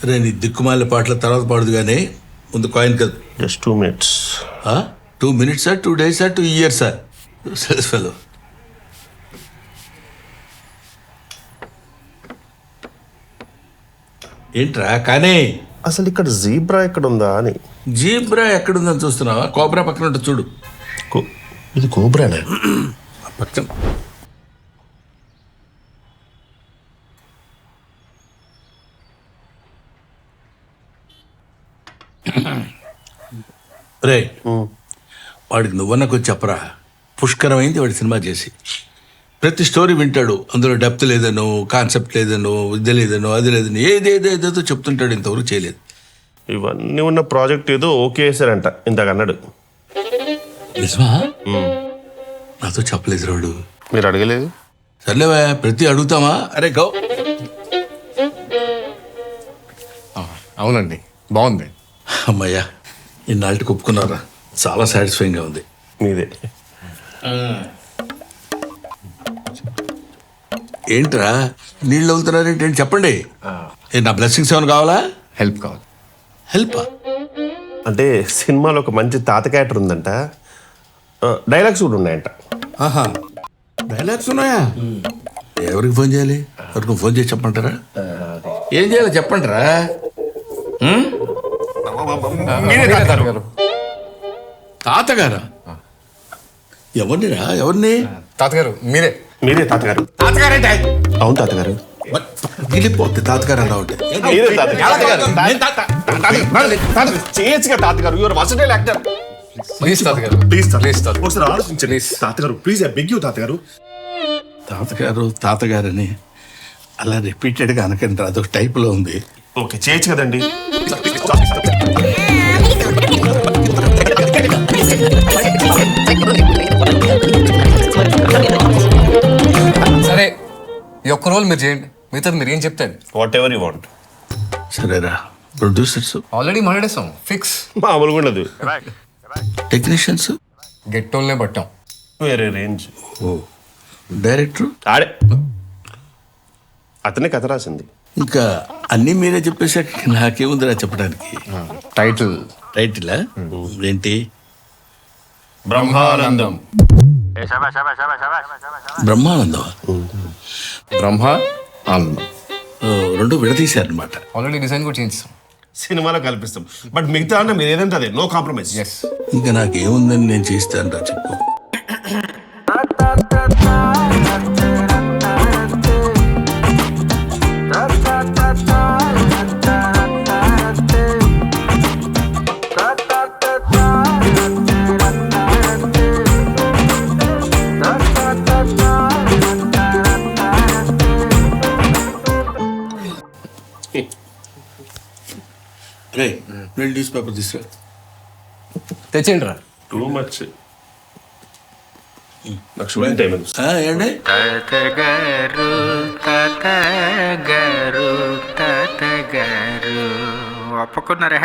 రే నీ దిక్కుమాల పాటల తర్వాత పాడుదు కానీ ముందు కాయిన్ కదా. Just 2 minutes. 2 minutes 2 days 2 years fellow. ఏంట్రా కానీ అసలు ఇక్కడ జీబ్రా ఎక్కడ ఉందా అని. జీబ్రా ఎక్కడుందని చూస్తున్నావా? కోబ్రా పక్కన ఉంటుంది చూడు. ఇది కోబ్రానే పక్కన. రే వాడికి నువ్వన్నా కొంచెం చెప్పరా. పుష్కరమైంది వాడి సినిమా చేసి. ప్రతి స్టోరీ వింటాడు, అందులో డెప్త్ లేదనో, కాన్సెప్ట్ లేదనో, ఇది లేదనో, అది లేదనో, ఏదేదో చెప్తుంటాడు. ఇంతవరకు చేయలేదు. ఇవన్నీ ఉన్న ప్రాజెక్ట్ ఏదో ఓకే చేశారంట ఇందాక అన్నాడు. నిజమా? నాతో చెప్పలేదు రాడు. మీరు అడగలేదు? సర్లేవా, ప్రతి అడుగుతామా? అరే గౌ. అవునండి, బాగుంది. అమ్మయ్యా, ఇన్నాళ్ళకి ఒప్పుకున్నారా? చాలా సాటిస్ఫైయింగ్గా ఉంది. మీదే. ఏంట్రా నీళ్ళు అవుతున్నారేంటి? చెప్పండి. నా బ్లెస్సింగ్స్ ఏమైనా కావాలా? హెల్ప్ కావాలి. హెల్పా? అంటే సినిమాలో ఒక మంచి తాత క్యారెక్టర్ ఉందంట, డైలాగ్స్ కూడా ఉన్నాయంట. ఆహా, డైలాగ్స్ ఉన్నాయా? ఎవరికి ఫోన్ చేయాలి? ఎవరికి ఫోన్ చేసి చెప్పంటారా? ఏం చేయాలి చెప్పంటారా? తాతగారా? ఎవరినిరా? ఎవరిని? తాతగారు మీరే. మీరే తాతగారు? తాతగారేంటి? అవును తాతగారు. గిలిపోద్ది తాతగారు అలా ఉంటే. మీరే తాతగారు. చేయొచ్చుగా తాతగారు. Your versatile actor. ప్లీజ్ తాతగారు, ప్లీజ్ ప్లీజ్ తాత. ఒకసారి ఆలోచించండి తాతగారు. ప్లీజ్ ఐ బెగ్ యూ తాతగారు. తాతగారని అలా రిపీటెడ్గా అనకండి, అదొక టైప్లో ఉంది. ఓకే చేయొచ్చు కదండి. సరే, ఈ ఒక్క రోల్ మీరు చేయండి, మిగతాది మీరు ఏం చెప్తాను. Whatever you want. సరేరా. ప్రొడ్యూసర్స్ ఆల్రెడీ మాట్లాడేసాం, ఫిక్స్. మామూలుగా ఉండదు. టెక్నీషియన్స్ గెట్టోల్నే పట్టాం. వేరే రేంజ్. ఓ డైరెక్టర్ ఆడే అతనే కథ రాసింది. ఇంకా అన్నీ మీరే చెప్పేసాక నాకేముందిరా చెప్పడానికి. టైటిల్ టైటిలా ఏంటి? బ్రహ్మానందం. బ్రహ్మానందమా? బ్రహ్మ ఆనందం. రెండు విడదీశారనమాట. ఆల్రెడీ డిజైన్ కూడా చేయించాం. సినిమాలో కల్పిస్తాం, బట్ మిగతా అన్న మీరు ఏదంటే అదే, నో కాంప్రమైజ్. ఎస్. ఇంకా నాకేముందని నేను చేస్తాను రా, చెప్పు. రే రెండు న్యూస్ పేపర్ తీసుకురా. తెచ్చేయండి రా. Too much. నాకు షూటింగ్ టైం ఉంది. ఏంటి? తాతగారు ఒప్పుకున్నారా?